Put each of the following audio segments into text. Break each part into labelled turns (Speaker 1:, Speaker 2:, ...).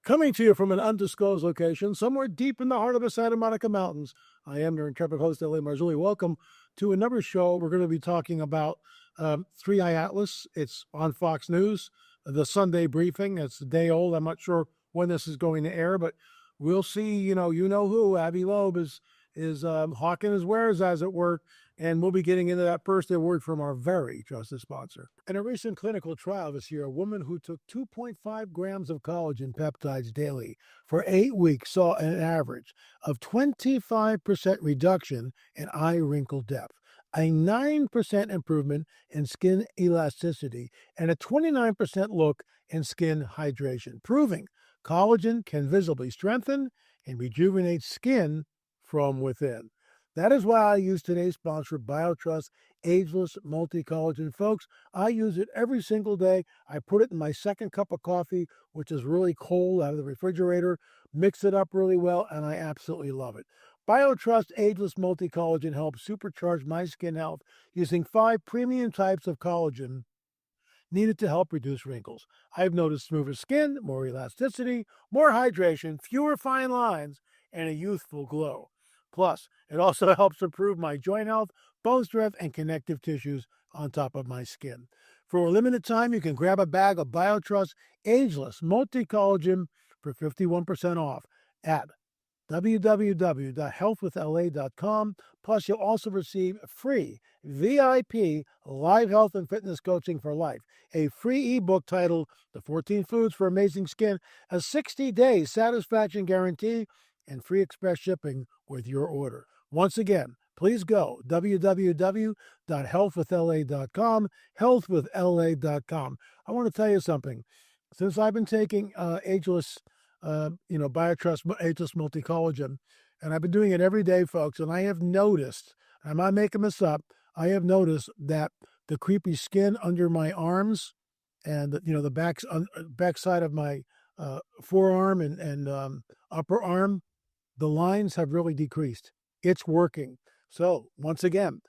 Speaker 1: Coming to you from an undisclosed location, somewhere deep in the heart of the Santa Monica Mountains, I am your intrepid host, Avi Marzulli. Welcome to another show. We're going to be talking about Three Eye Atlas. It's on Fox News, the Sunday briefing. It's a day old. I'm not sure when this is going to air, but we'll see. You know who Avi Loeb is hawking his wares, as it were. And we'll be getting into that first word from our very trusted sponsor. In a recent clinical trial this year, a woman who took 2.5 grams of collagen peptides daily for 8 weeks saw an average of 25% reduction in eye wrinkle depth, a 9% improvement in skin elasticity, and a 29% look in skin hydration, proving collagen can visibly strengthen and rejuvenate skin from within. That is why I use today's sponsor, BioTrust Ageless Multi-Collagen. Folks, I use it every single day. I put it in my second cup of coffee, which is really cold out of the refrigerator, mix it up really well, and I absolutely love it. BioTrust Ageless Multi-Collagen helps supercharge my skin health using 5 premium types of collagen needed to help reduce wrinkles. I've noticed smoother skin, more elasticity, more hydration, fewer fine lines, and a youthful glow. Plus, it also helps improve my joint health, bone strength, and connective tissues on top of my skin. For a limited time, you can grab a bag of BioTrust Ageless Multi-Collagen for 51% off at www.healthwithla.com. Plus, you'll also receive free VIP live health and fitness coaching for life, a free ebook titled The 14 Foods for Amazing Skin, a 60-day satisfaction guarantee, and free express shipping with your order. Once again, please go www.healthwithla.com, healthwithla.com. I want to tell you something. Since I've been taking Ageless, BioTrust Ageless Multi-Collagen, and I've been doing it every day, folks, and I have noticed, I'm not making this up, I have noticed that the creepy skin under my arms and, the backside of my forearm and upper arm, the lines have really decreased. It's working. So once again,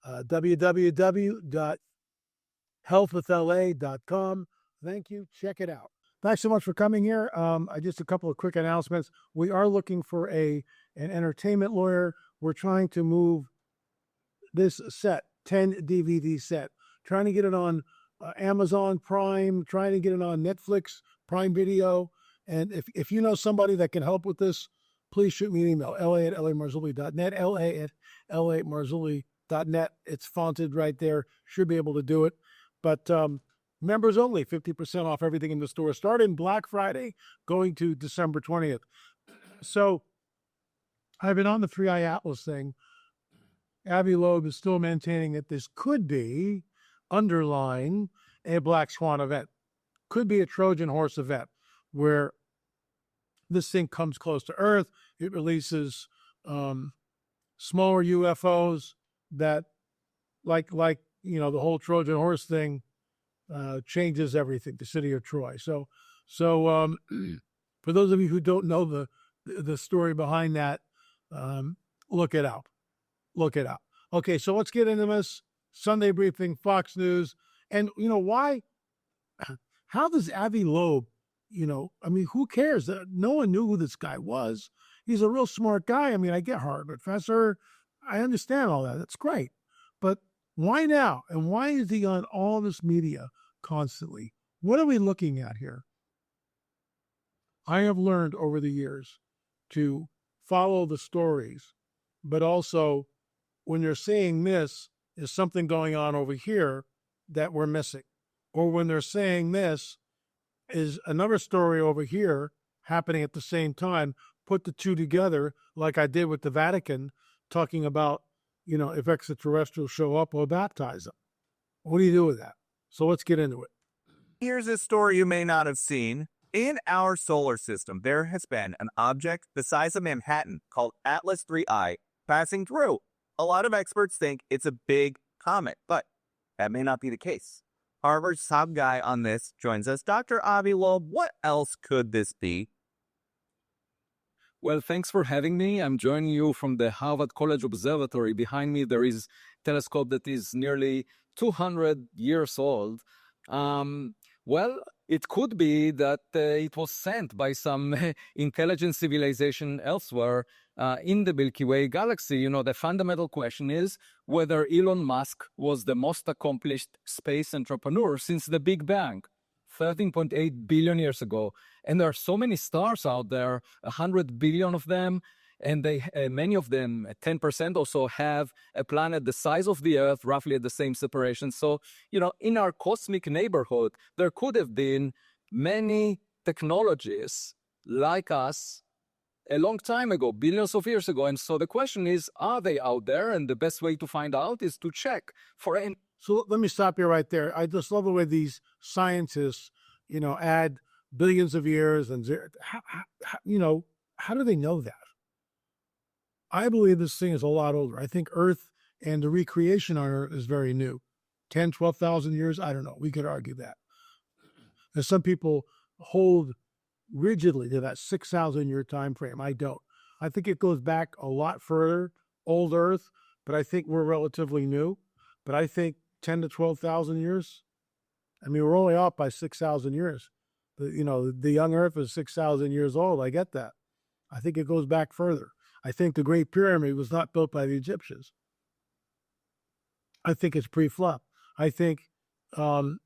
Speaker 1: www.healthwithla.com. Thank you. Check it out. Thanks so much for coming here. Just a couple of quick announcements. We are looking for an entertainment lawyer. We're trying to move this set, 10 DVD set, trying to get it on Amazon Prime, trying to get it on Netflix, Prime Video. And if you know somebody that can help with this, please shoot me an email, la@lamarzulli.net, la@lamarzulli.net. It's fonted right there. Should be able to do it. But members only, 50% off everything in the store, starting Black Friday, going to December 20th. So I've been on the Three Eye Atlas thing. Avi Loeb is still maintaining that this could be underlying a Black Swan event. Could be a Trojan horse event where this thing comes close to Earth. It releases smaller UFOs that, like the whole Trojan horse thing, changes everything. The city of Troy. So for those of you who don't know the story behind that, look it up. Look it up. Okay, so let's get into this Sunday briefing, Fox News, and why? How does Avi Loeb? Who cares? No one knew who this guy was. He's a real smart guy. I get Harvard professor. I understand all that. That's great. But why now? And why is he on all this media constantly? What are we looking at here? I have learned over the years to follow the stories, but also when you're saying this, is something going on over here that we're missing. Or when they're saying this, is another story over here happening at the same time. Put the two together, like I did with the Vatican, talking about, if extraterrestrials show up, we'll baptize them. What do you do with that? So let's get into it.
Speaker 2: Here's a story you may not have seen. In our solar system, there has been an object the size of Manhattan called Atlas 3I passing through. A lot of experts think it's a big comet, but that may not be the case. Harvard's top guy on this joins us. Dr. Avi Loeb, what else could this be?
Speaker 3: Well, thanks for having me. I'm joining you from the Harvard College Observatory. Behind me, there is a telescope that is nearly 200 years old. Well, It could be that it was sent by some intelligent civilization elsewhere in the Milky Way galaxy. You know, the fundamental question is whether Elon Musk was the most accomplished space entrepreneur since the Big Bang, 13.8 billion years ago. And there are so many stars out there, 100 billion of them, and they many of them, 10% or so, have a planet the size of the Earth, roughly at the same separation. So, you know, in our cosmic neighborhood, there could have been many technologies like us a long time ago, billions of years ago. And so the question is, are they out there? And the best way to find out is to check for any.
Speaker 1: So let me stop you right there. I just love the way these scientists, you know, add billions of years and you know, how do they know that? I believe this thing is a lot older. I think Earth and the recreation on Earth is very new. 10, 12,000 years, I don't know. We could argue that. And some people hold rigidly to that 6,000 year time frame. I don't. I think it goes back a lot further, old Earth, but I think we're relatively new. But I think 10 to 12,000 years, I mean, we're only off by 6,000 years. You know, the young Earth is 6,000 years old. I get that. I think it goes back further. I think the Great Pyramid was not built by the Egyptians. I think it's pre-flood. I think that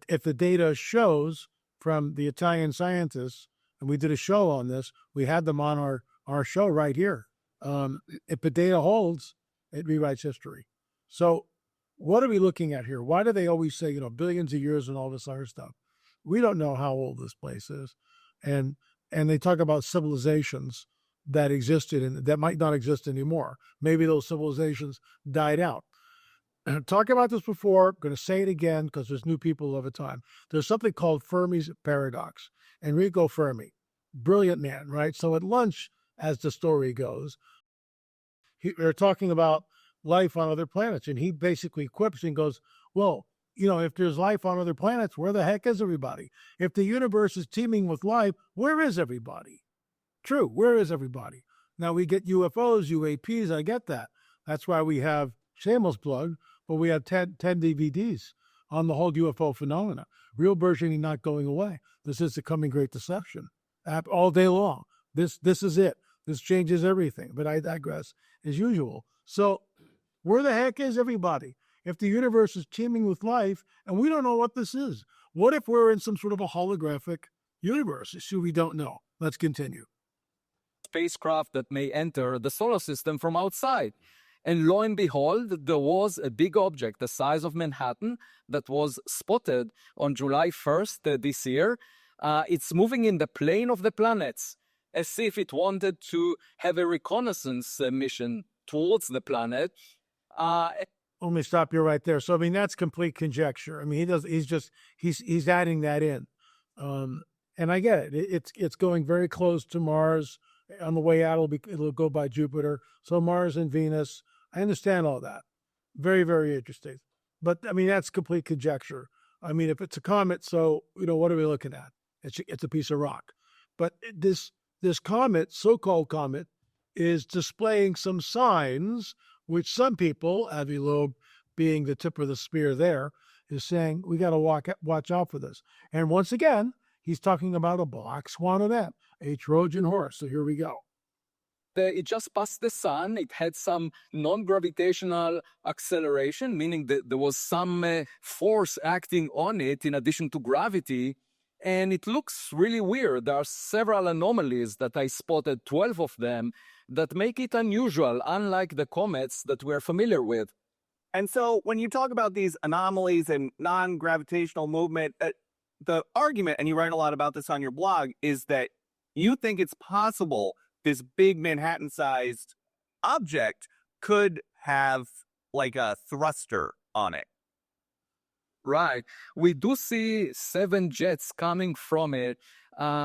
Speaker 1: if the data shows from the Italian scientists, and we did a show on this, we had them on our show right here. If the data holds, it rewrites history. So what are we looking at here? Why do they always say, you know, billions of years and all this other stuff? We don't know how old this place is. And they talk about civilizations that existed and that might not exist anymore. Maybe those civilizations died out. And I've talked about this before. I'm going to say it again because there's new people all the time. There's something called Fermi's paradox. Enrico Fermi, brilliant man, right? So at lunch, as the story goes, they're talking about life on other planets. And he basically quips and goes, well, you know, if there's life on other planets, where the heck is everybody? If the universe is teeming with life, where is everybody? True, where is everybody? Now we get UFOs, UAPs, I get that. That's why we have, shameless plug, but we have 10 DVDs on the whole UFO phenomena. Real versioning not going away. This is the coming great deception. All day long. This is it. This changes everything. But I digress, as usual. So where the heck is everybody? If the universe is teeming with life, and we don't know what this is. What if we're in some sort of a holographic universe? So we don't know. Let's continue.
Speaker 3: Spacecraft that may enter the solar system from outside. And lo and behold, there was a big object the size of Manhattan that was spotted on July 1st this year. It's moving in the plane of the planets, as if it wanted to have a reconnaissance mission towards the planet.
Speaker 1: Let me stop you right there. So, I mean, that's complete conjecture. I mean, he's adding that in. And I get it. It's going very close to Mars. On the way out, it'll go by Jupiter. So Mars and Venus. I understand all that. Very, very interesting. But I mean, that's complete conjecture. I mean, if it's a comet, so, you know, what are we looking at? It's a piece of rock. But this comet, so-called comet, is displaying some signs, which some people, Avi Loeb being the tip of the spear there, is saying, we got to watch out for this. And once again, he's talking about a black swan event, a Trojan horse. So here we go.
Speaker 3: It just passed the sun. It had some non-gravitational acceleration, meaning that there was some force acting on it in addition to gravity. And it looks really weird. There are several anomalies that I spotted, 12 of them, that make it unusual, unlike the comets that we're familiar with.
Speaker 2: And so when you talk about these anomalies and non-gravitational movement, the argument, and you write a lot about this on your blog, is that you think it's possible this big Manhattan-sized object could have like a thruster on it.
Speaker 3: Right. We do see 7 jets coming from it.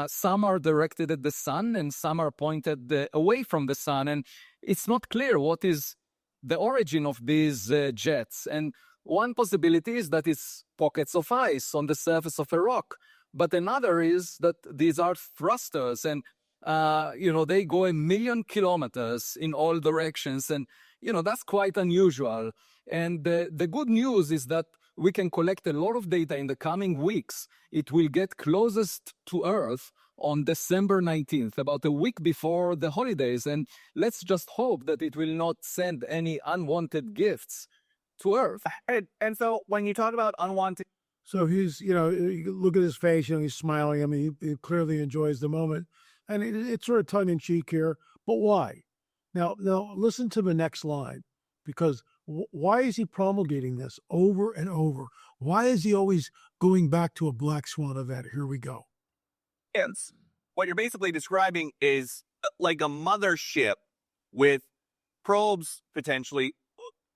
Speaker 3: Some are directed at the sun and some are pointed away from the sun. And it's not clear what is the origin of these jets. And one possibility is that it's pockets of ice on the surface of a rock. But another is that these are thrusters and, they go 1 million kilometers in all directions. And, that's quite unusual. And the good news is that we can collect a lot of data in the coming weeks. It will get closest to Earth on December 19th, about a week before the holidays. And let's just hope that it will not send any unwanted gifts to Earth.
Speaker 2: And so when you talk about unwanted,
Speaker 1: So he's, you look at his face, he's smiling. I mean, he clearly enjoys the moment. And it's sort of tongue in cheek here. But why? Now, listen to the next line, because why is he promulgating this over and over? Why is he always going back to a Black Swan event? Here we go.
Speaker 2: what you're basically describing is like a mothership with probes potentially.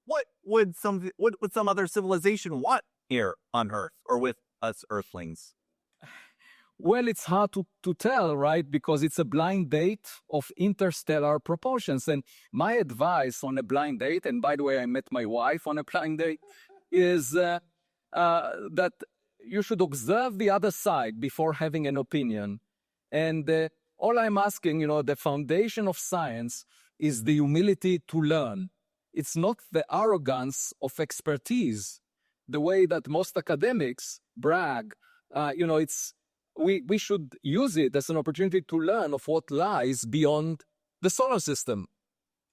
Speaker 2: What would some other civilization want here on Earth or with us Earthlings?
Speaker 3: Well, it's hard to tell, right? Because it's a blind date of interstellar proportions. And my advice on a blind date, and by the way, I met my wife on a blind date, is that you should observe the other side before having an opinion. And all I'm asking, the foundation of science is the humility to learn. It's not the arrogance of expertise, the way that most academics brag. We should use it as an opportunity to learn of what lies beyond the solar system.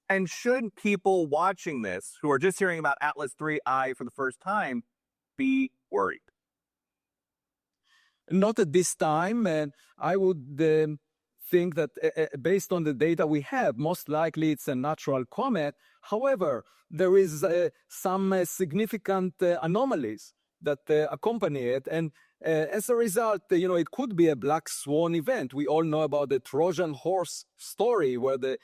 Speaker 2: And should people watching this, who are just hearing about Atlas 3I for the first time, be worried?
Speaker 3: Not at this time, and I would think that based on the data we have, most likely it's a natural comet. However, there is some significant anomalies that accompany it, and as a result, it could be a Black Swan event. We all know about the Trojan horse story, where the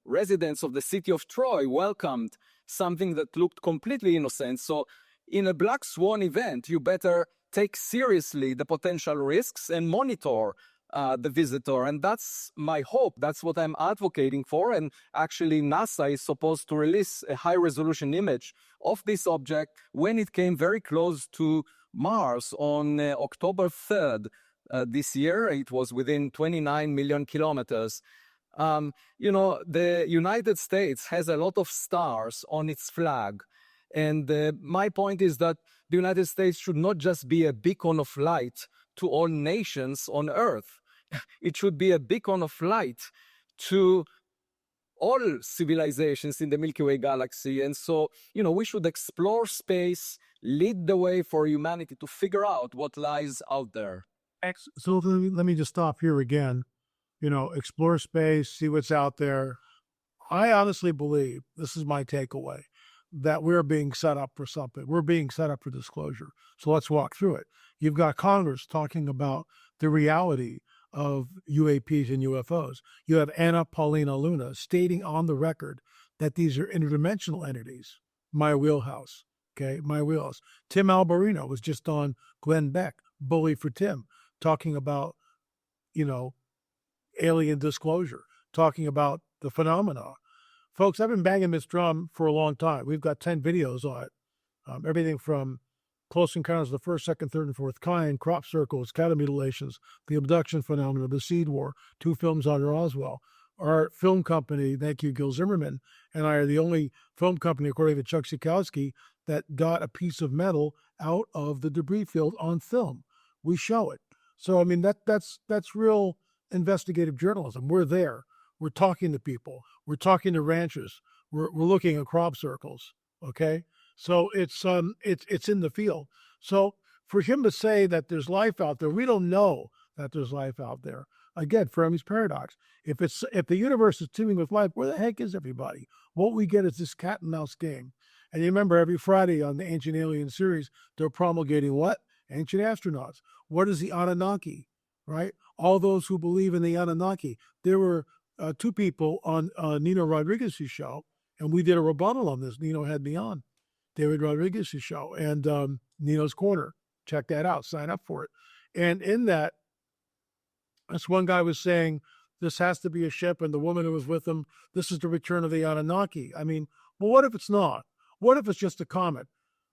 Speaker 3: residents of the city of Troy welcomed something that looked completely innocent. So in a Black Swan event, you better take seriously the potential risks and monitor the visitor. And that's my hope. That's what I'm advocating for. And actually, NASA is supposed to release a high-resolution image of this object when it came very close to Mars on October 3rd this year. It was within 29 million kilometers. The United States has a lot of stars on its flag. And my point is that the United States should not just be a beacon of light to all nations on Earth. It should be a beacon of light to all civilizations in the Milky Way galaxy. And so, we should explore space, lead the way for humanity to figure out what lies out there.
Speaker 1: So let me just stop here again. Explore space, see what's out there. I honestly believe, this is my takeaway, that we're being set up for something. We're being set up for disclosure. So let's walk through it. You've got Congress talking about the reality of UAPs and UFOs. You have Anna Paulina Luna stating on the record that these are interdimensional entities. My wheelhouse. Okay, my wheelhouse. Tim Alberino was just on Glenn Beck, Bully for Tim, talking about, alien disclosure, talking about the phenomena. Folks, I've been banging this drum for a long time. We've got 10 videos on it. Everything from Close Encounters of the First, Second, Third, and Fourth Kind, Crop Circles, Cattle Mutilations, The Abduction Phenomenon, The Seed War, 2 films on Roswell. Our film company, thank you, Gil Zimmerman, and I are the only film company, according to Chuck Sikowski, that got a piece of metal out of the debris field on film. We show it. So, that's real investigative journalism. We're there. We're talking to people. We're talking to ranchers. We're looking at crop circles. Okay, so it's in the field. So for him to say that there's life out there, we don't know that there's life out there. Again, Fermi's paradox. If the universe is teeming with life, where the heck is everybody? What we get is this cat and mouse game. And you remember every Friday on the Ancient Alien series, they're promulgating what? Ancient astronauts. What is the Anunnaki? Right? All those who believe in the Anunnaki. There were 2 people on Nino Rodriguez's show, and we did a rebuttal on this. Nino had me on David Rodriguez's show and Nino's Corner. Check that out. Sign up for it. And in that, this one guy was saying, this has to be a ship, and the woman who was with him, this is the return of the Anunnaki. Well, what if it's not? What if it's just a comet?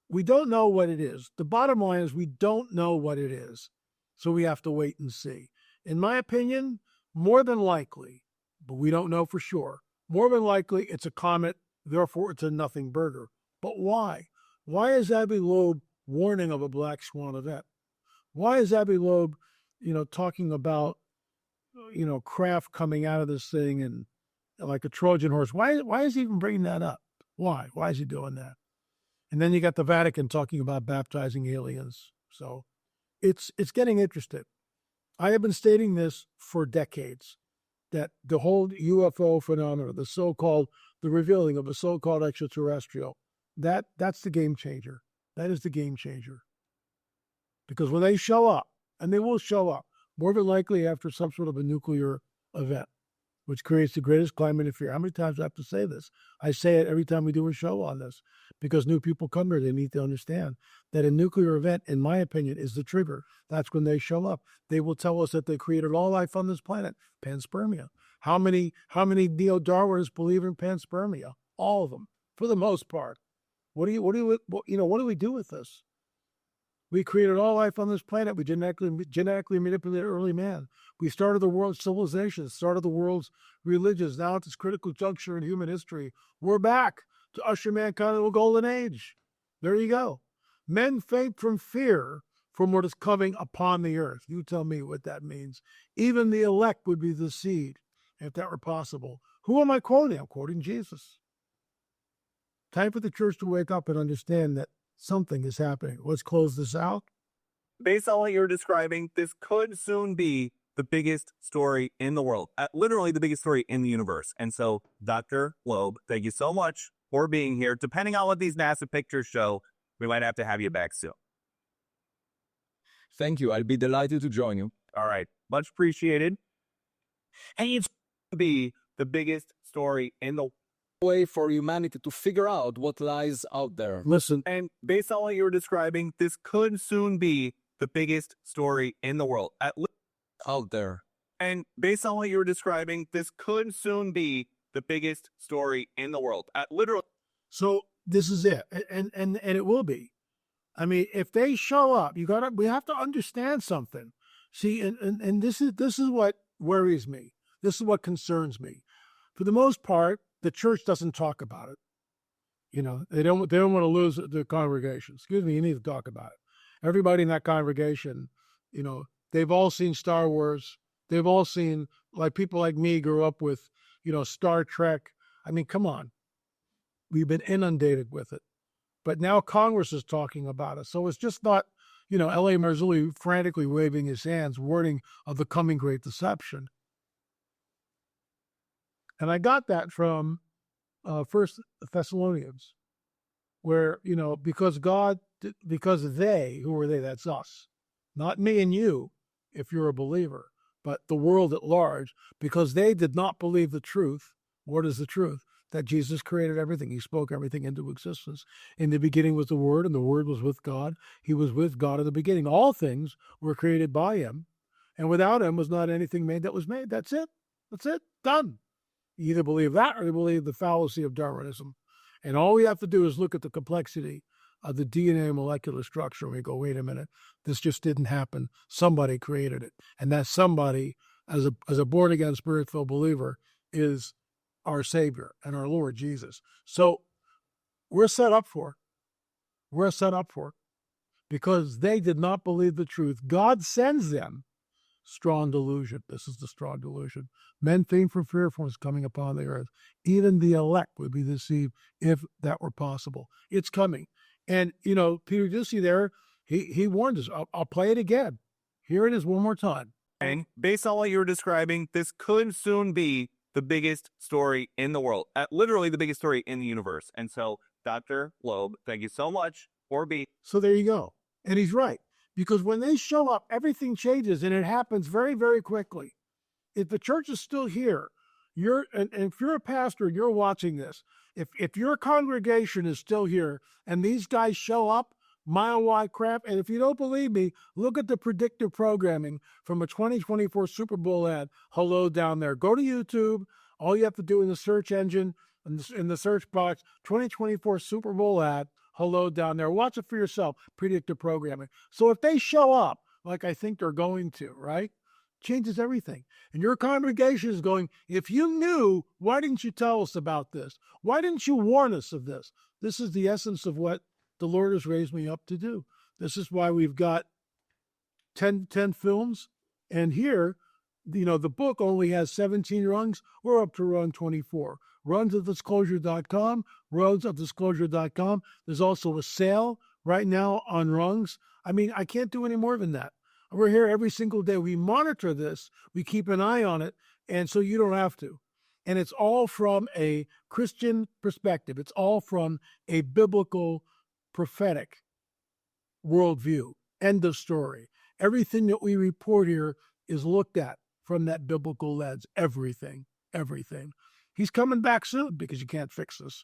Speaker 1: We don't know what it is. The bottom line is we don't know what it is. So we have to wait and see. In my opinion, more than likely, but we don't know for sure, more than likely it's a comet, therefore it's a nothing burger. But why? Why is Avi Loeb warning of a Black Swan event. Why is Avi Loeb, talking about, craft coming out of this thing and like a Trojan horse? Why is he even bringing that up? Why? Why is he doing that? And then you got the Vatican talking about baptizing aliens. So it's getting interesting. I have been stating this for decades, that the whole UFO phenomena, the revealing of a so-called extraterrestrial, that's the game changer. That is the game changer. Because when they show up, and they will show up, more than likely after some sort of a nuclear event, which creates the greatest climate of fear. How many times do I have to say this? I say it every time we do a show on this, because new people come here. They need to understand that a nuclear event, in my opinion, is the trigger. That's when they show up. They will tell us that they created all life on this planet, panspermia. How many neo-Darwinists believe in panspermia? All of them, for the most part. What do we do with this? We created all life on this planet. We genetically manipulated early man. We started the world's civilization, started the world's religions. Now at this critical juncture in human history, we're back to usher mankind into a golden age. There you go. Men faint from fear from what is coming upon the earth. You tell me what that means. Even the elect would be deceived if that were possible. Who am I quoting? I'm quoting Jesus. Time for the church to wake up and understand that something is happening. Let's close this out.
Speaker 2: Based on what you're describing, this could soon be the biggest story in the world, literally the biggest story in the universe. And so, Dr. Loeb, thank you so much for being here. Depending on what these NASA pictures show, we might have to have you back soon.
Speaker 3: Thank you. I'll be delighted to join you.
Speaker 2: All right. Much appreciated. And it's going to be the biggest story in the
Speaker 3: way for humanity to figure out what lies out there.
Speaker 1: Listen,
Speaker 2: and based on what you were describing, this could soon be the biggest story in the world.
Speaker 3: Out there.
Speaker 2: And based on what you were describing, this could soon be the biggest story in the world. Literally.
Speaker 1: So this is it, and it will be. I mean, if they show up, we have to understand something. See, and this is what worries me. This is what concerns me. For the most part, the church doesn't talk about it. They don't want to lose the congregation. Excuse me, you need to talk about it. Everybody in that congregation, they've all seen Star Wars. They've all seen, like people like me grew up with, Star Trek. I mean, come on. We've been inundated with it. But now Congress is talking about it. So it's just not, L.A. Marzulli frantically waving his hands, warning of the coming great deception. And I got that from First Thessalonians, where, because they, who are they? That's us, not me and you, if you're a believer, but the world at large, because they did not believe the truth. What is the truth? That Jesus created everything. He spoke everything into existence. In the beginning was the Word, and the Word was with God. He was with God in the beginning. All things were created by him, and without him was not anything made that was made. That's it. That's it. Done. You either believe that or you believe the fallacy of Darwinism. And all we have to do is look at the complexity of the DNA molecular structure, and we go, wait a minute, this just didn't happen. Somebody created it. And that somebody, as a born-again, spirit-filled believer, is our Savior and our Lord Jesus. So we're set up for because they did not believe the truth. God sends them strong delusion. This is the strong delusion. Men think for fear from what's coming upon the earth. Even the elect would be deceived if that were possible. It's coming. And, Peter Ducey there, he warned us. I'll play it again. Here it is one more time.
Speaker 2: And based on what you were describing, this could soon be the biggest story in the world, literally the biggest story in the universe. And so, Dr. Loeb, thank you so much for being.
Speaker 1: So there you go. And he's right. Because when they show up, everything changes, and it happens very, very quickly. If the church is still here, and if you're a pastor and you're watching this, if your congregation is still here and these guys show up, mile-wide crap, and if you don't believe me, look at the predictive programming from a 2024 Super Bowl ad, hello down there. Go to YouTube. All you have to do in the search engine, in the search box, 2024 Super Bowl ad, hello down there. Watch it for yourself, predictive programming. So if they show up, like I think they're going to, right, changes everything. And your congregation is going, if you knew, why didn't you tell us about this? Why didn't you warn us of this? This is the essence of what the Lord has raised me up to do. This is why we've got 10 films. And here, the book only has 17 rungs. We're up to rung 24. Runsofdisclosure.com, runsofdisclosure.com. There's also a sale right now on rungs. I mean, I can't do any more than that. We're here every single day. We monitor this. We keep an eye on it. And so you don't have to. And it's all from a Christian perspective. It's all from a biblical, prophetic worldview. End of story. Everything that we report here is looked at from that biblical lens. Everything. He's coming back soon because you can't fix this.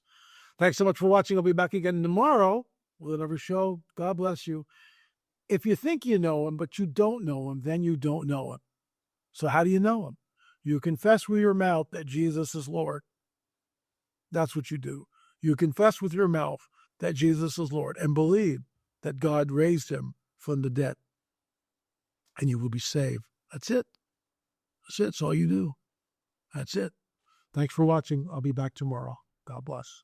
Speaker 1: Thanks so much for watching. I'll be back again tomorrow with another show. God bless you. If you think you know him, but you don't know him, then you don't know him. So how do you know him? You confess with your mouth that Jesus is Lord. That's what you do. You confess with your mouth that Jesus is Lord and believe that God raised him from the dead. And you will be saved. That's it. That's all you do. That's it. Thanks for watching. I'll be back tomorrow. God bless.